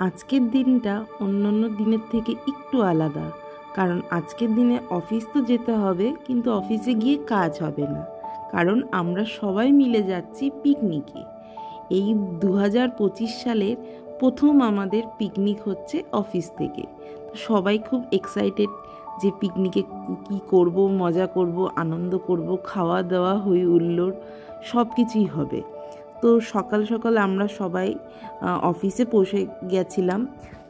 আজকের দিনটা অন্যান্য দিনের থেকে একটু আলাদা, কারণ আজকের দিনে অফিস তো যেতে হবে, কিন্তু অফিসে গিয়ে কাজ হবে না, কারণ আমরা সবাই মিলে যাচ্ছি পিকনিকে। এই 2025 সালের প্রথম আমাদের পিকনিক হচ্ছে অফিস থেকে। তো সবাই খুব এক্সাইটেড যে পিকনিকে কি করব, মজা করব, আনন্দ করব, খাওয়া দাওয়া হই হুল্লোড় সব কিছুই হবে। তো সকাল সকাল আমরা সবাই অফিসে পৌঁছে গেছিলাম।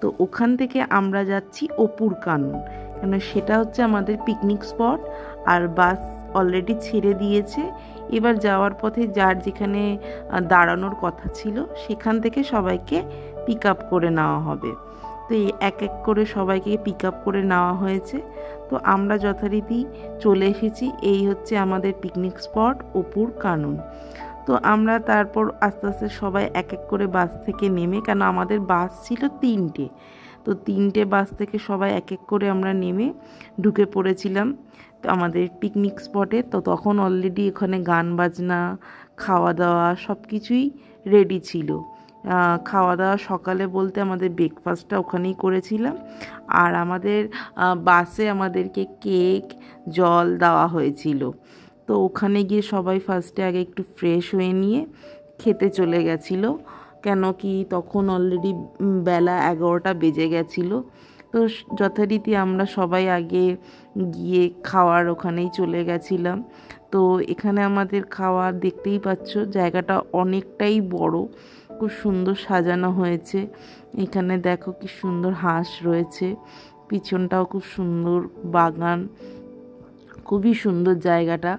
তো ওখান থেকে আমরা যাচ্ছি অপুর কানন, কেন সেটা হচ্ছে আমাদের পিকনিক স্পট। আর বাস অলরেডি ছেড়ে দিয়েছে। এবার যাওয়ার পথে যার যেখানে দাঁড়ানোর কথা ছিল সেখান থেকে সবাইকে পিক আপ করে নেওয়া হবে। তো এই এক এক করে সবাইকে পিক আপ করে নেওয়া হয়েছে। তো আমরা যথারীতি চলে এসেছি। এই হচ্ছে আমাদের পিকনিক স্পট অপুর কানন। তো আমরা তারপর আস্তে আস্তে সবাই এক এক করে বাস থেকে নেমে, কেন আমাদের বাস ছিল 3টে, তো 3টে বাস থেকে সবাই এক এক করে আমরা নেমে ঢুকে পড়েছিলাম আমাদের পিকনিক স্পটে। তো তখন অলরেডি ওখানে গান বাজনা, খাওয়া দাওয়া সব কিছুই রেডি ছিল। খাওয়া দাওয়া সকালে বলতে আমাদের ব্রেকফাস্টটা ওখানেই করেছিলাম। আর আমাদের বাসে আমাদেরকে কেক, জল দেওয়া হয়েছিল। তো ওখানে গিয়ে সবাই ফার্স্টে আগে একটু ফ্রেশ হয়ে নিয়ে খেতে চলে গেছিলো, কেন কি তখন অলরেডি বেলা 11টা বেজে গেছিলো। তো যথারীতি আমরা সবাই আগে গিয়ে খাওয়ার ওখানেই চলে গেছিলাম। তো এখানে আমাদের খাওয়া দেখতেই পাচ্ছ, জায়গাটা অনেকটাই বড়, খুব সুন্দর সাজানো হয়েছে। এখানে দেখো কি সুন্দর হাঁস রয়েছে, পিছনটাও খুব সুন্দর বাগান, খুবই সুন্দর জায়গাটা।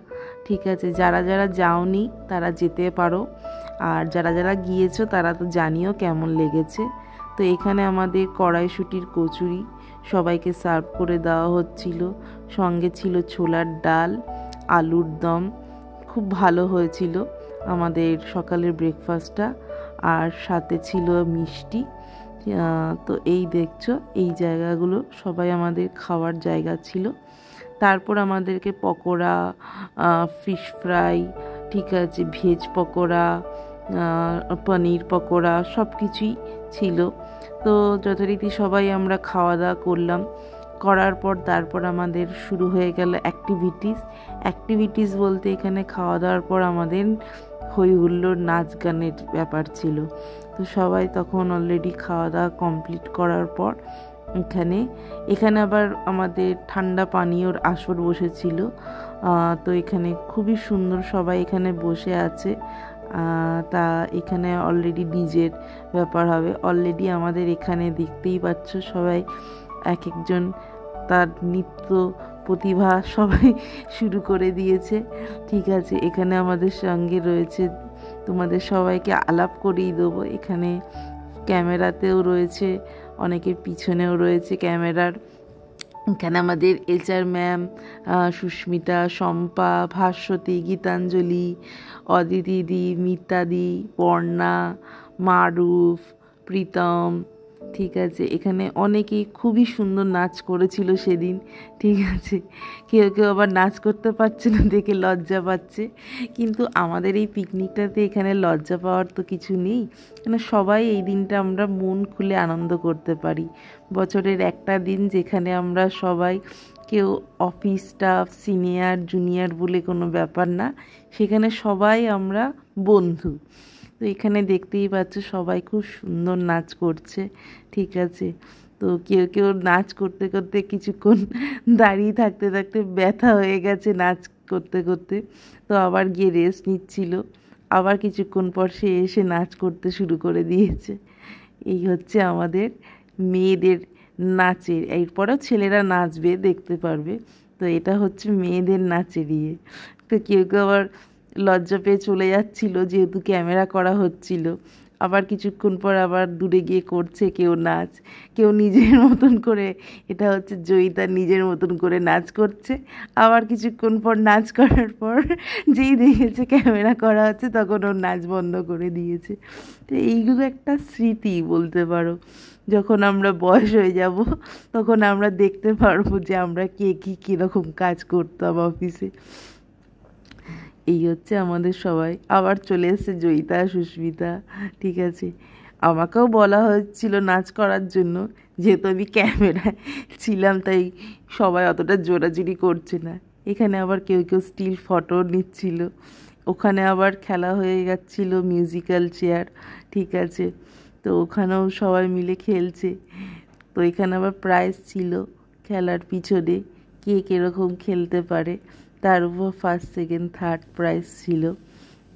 ঠিক আছে, যারা যারা যাওনি তারা যেতে পারো, আর যারা যারা গিয়েছো তারা তো জানিও কেমন লেগেছে। তো এখানে আমাদের কড়াইশুঁটির কচুরি সবাইকে সার্ভ করে দেওয়া হচ্ছিল, সঙ্গে ছিল ছোলার ডাল, আলুর দম। খুব ভালো হয়েছিল আমাদের সকালের ব্রেকফাস্টটা, আর সাথে ছিল মিষ্টি। তো এই দেখছো এই জায়গাগুলো সবাই আমাদের খাওয়ার জায়গা ছিল। তারপর আমাদেরকে পকোড়া, ফিশ ফ্রাই, ঠিক আছে, ভেজ পকোড়া, পনির পকোড়া সব কিছুই ছিল। তো যথারীতি সবাই আমরা খাওয়া দাওয়া করলাম। করার পর তারপর আমাদের শুরু হয়ে গেল অ্যাক্টিভিটিস বলতে এখানে খাওয়া দাওয়ার পর আমাদের হই হুল্লোড়, নাচ গানের ব্যাপার ছিল। তো সবাই তখন অলরেডি খাওয়া দাওয়া কমপ্লিট করার পর এখানে আবার আমাদের ঠান্ডা পানীয়র আসর বসেছিল। তো এখানে খুবই সুন্দর সবাই এখানে বসে আছে। তা এখানে অলরেডি ডিজের ব্যাপার হবে। অলরেডি আমাদের এখানে দেখতেই পাচ্ছ সবাই এক একজন তার নৃত্য প্রতিভা সবাই শুরু করে দিয়েছে। ঠিক আছে, এখানে আমাদের সঙ্গে রয়েছে, তোমাদের সবাইকে আলাপ করিয়ে দেবো, এখানে ক্যামেরাতেও রয়েছে, অনেকের পিছনেও রয়েছে ক্যামেরার। এখানে আমাদের HR ম্যাম, সুস্মিতা, শম্পা, ভাস্বতী, গীতাঞ্জলি, অদিতিদি, মিতাদি, বর্ণা, মারুফ, প্রীতম। ঠিক আছে, এখানে অনেকেই খুবই সুন্দর নাচ করেছিল সেদিন। ঠিক আছে, কেউ কেউ আবার নাচ করতে পারছে না দেখে লজ্জা পাচ্ছে, কিন্তু আমাদের এই পিকনিকটাতে এখানে লজ্জা পাওয়ার তো কিছু নেই, কেন সবাই এই দিনটা আমরা মন খুলে আনন্দ করতে পারি। বছরের একটা দিন যেখানে আমরা সবাই, কেউ অফিস স্টাফ, সিনিয়র জুনিয়র বলে কোনো ব্যাপার না, সেখানে সবাই আমরা বন্ধু। তো এখানে দেখতেই পাচ্ছ সবাই খুব সুন্দর নাচ করছে। ঠিক আছে, তো কেউ কেউ নাচ করতে করতে কিছুক্ষণ দাঁড়িয়ে থাকতে থাকতে ব্যথা হয়ে গেছে নাচ করতে করতে, তো আবার গিয়ে রেস্ট নিচ্ছিল। আবার কিছুক্ষণ পর সে এসে নাচ করতে শুরু করে দিয়েছে। এই হচ্ছে আমাদের মেয়েদের নাচের, এরপরেও ছেলেরা নাচবে, দেখতে পারবে। তো এটা হচ্ছে মেয়েদের নাচের ইয়ে। তো কেউ কেউ আবার লজ্জা পেয়ে চলে যাচ্ছিল যেহেতু ক্যামেরা করা হচ্ছিল, আবার কিছুক্ষণ পর আবার দূরে গিয়ে করছে কেউ নাচ, কেউ নিজের মতন করে, এটা হচ্ছে জয়িতা, নিজের মতন করে নাচ করছে। আবার কিছুক্ষণ পর নাচ করার পর যেই দেখেছে ক্যামেরা করা হচ্ছে তখন ওর নাচ বন্ধ করে দিয়েছে। তো এইগুলো একটা স্মৃতি বলতে পারো, যখন আমরা বয়স হয়ে যাব তখন আমরা দেখতে পারবো যে আমরা কে কীরকম কাজ করতাম অফিসে। এই হচ্ছে আমাদের সবাই। আবার চলে এসেছে জয়িতা, সুস্মিতা। ঠিক আছে, আমাকেও বলা হয়েছিল নাচ করার জন্য, যেহেতু আমি ক্যামেরায় ছিলাম তাই সবাই অতটা জোরাজুরি করছে না। এখানে আবার কেউ কেউ স্টিল ফটো নিচ্ছিল। ওখানে আবার খেলা হয়ে যাচ্ছিল মিউজিক্যাল চেয়ার, ঠিক আছে, তো ওখানেও সবাই মিলে খেলছে। তো এখানে আবার প্রাইজ ছিল খেলার পিছনে, কে কীরকম খেলতে পারে তার উপর ফার্স্ট সেকেন্ড থার্ড প্রাইজ ছিল।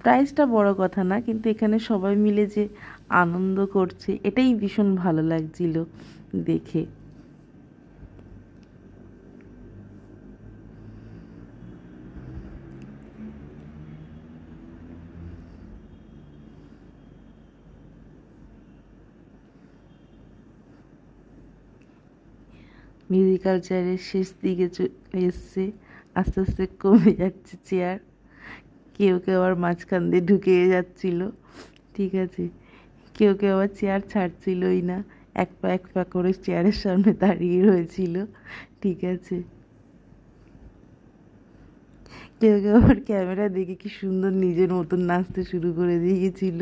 প্রাইজটা বড় কথা না, কিন্তু এখানে সবাই মিলে যে আনন্দ করছে এটাই ভীষণ ভালো লাগছিল দেখে। মিউজিক্যাল চেয়ারের শেষ দিকে চলে এসছে, আস্তে আস্তে কমে যাচ্ছে চেয়ার, কেউ কেউ আবার মাঝখান দিয়ে ঢুকে যাচ্ছিল, ঠিক আছে, কেউ কেউ আবার চেয়ার ছাড়ছিলই না, এক পা করে চেয়ারের সামনে দাঁড়িয়ে রয়েছিল, ঠিক আছে। কেউ কেউ আবার ক্যামেরা দেখে কি সুন্দর নিজের মতন নাচতে শুরু করে দিয়েছিল।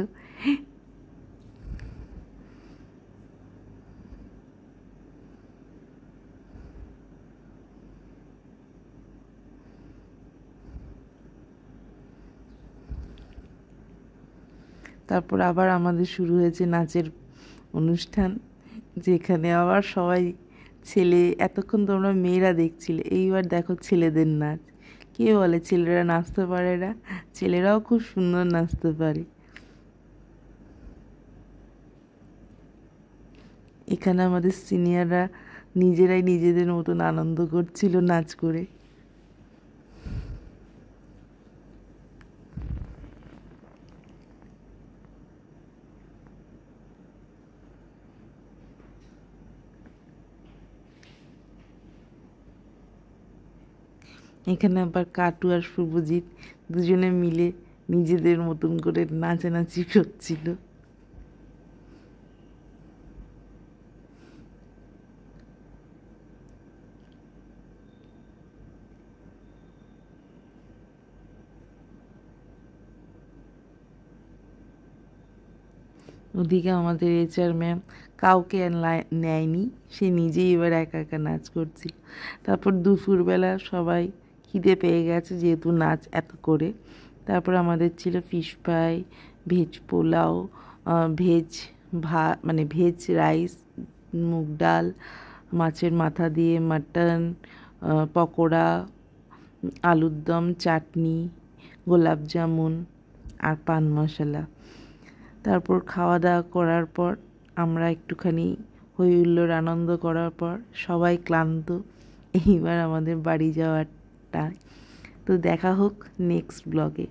তারপর আবার আমাদের শুরু হয়েছে নাচের অনুষ্ঠান, যেখানে আবার সবাই ছেলে, এতক্ষণ তোমরা মেয়েরা দেখছিলে, এইবার দেখো ছেলেদের নাচ। কে বলে ছেলেরা নাচতে পারে না? ছেলেরাও খুব সুন্দর নাচতে পারে। এখানে আমাদের সিনিয়ররা নিজেরাই নিজেদের মতন আনন্দ করছিল নাচ করে। এখানে আবার কাটু আর শুভজিৎ দুজনে মিলে নিজেদের মতন করে নাচানাচি করছিল। ওদিকে আমাদের এইচআর ম্যাম কাউকে আর নেয়নি, সে নিজেই এবার একা একা নাচ করছিল। তারপর দুপুরবেলা সবাই খিদে পেয়ে গেছে যেহেতু নাচ এত করে, তারপর আমাদের ছিল fish fry, veg pulao, veg মানে ভেজ রাইস, মুগ ডাল, মাছের মাথা দিয়ে মাটন, পকোড়া, আলুর দম, চাটনি, গোলাপ জামুন আর পান মশলা। তারপর খাওয়া দাওয়া করার পর আমরা একটুখানি হই হুল্লোড় আনন্দ করার পর সবাই ক্লান্ত, এইবার আমাদের বাড়ি যাওয়ারটা। তো দেখা হোক নেক্সট ব্লগে।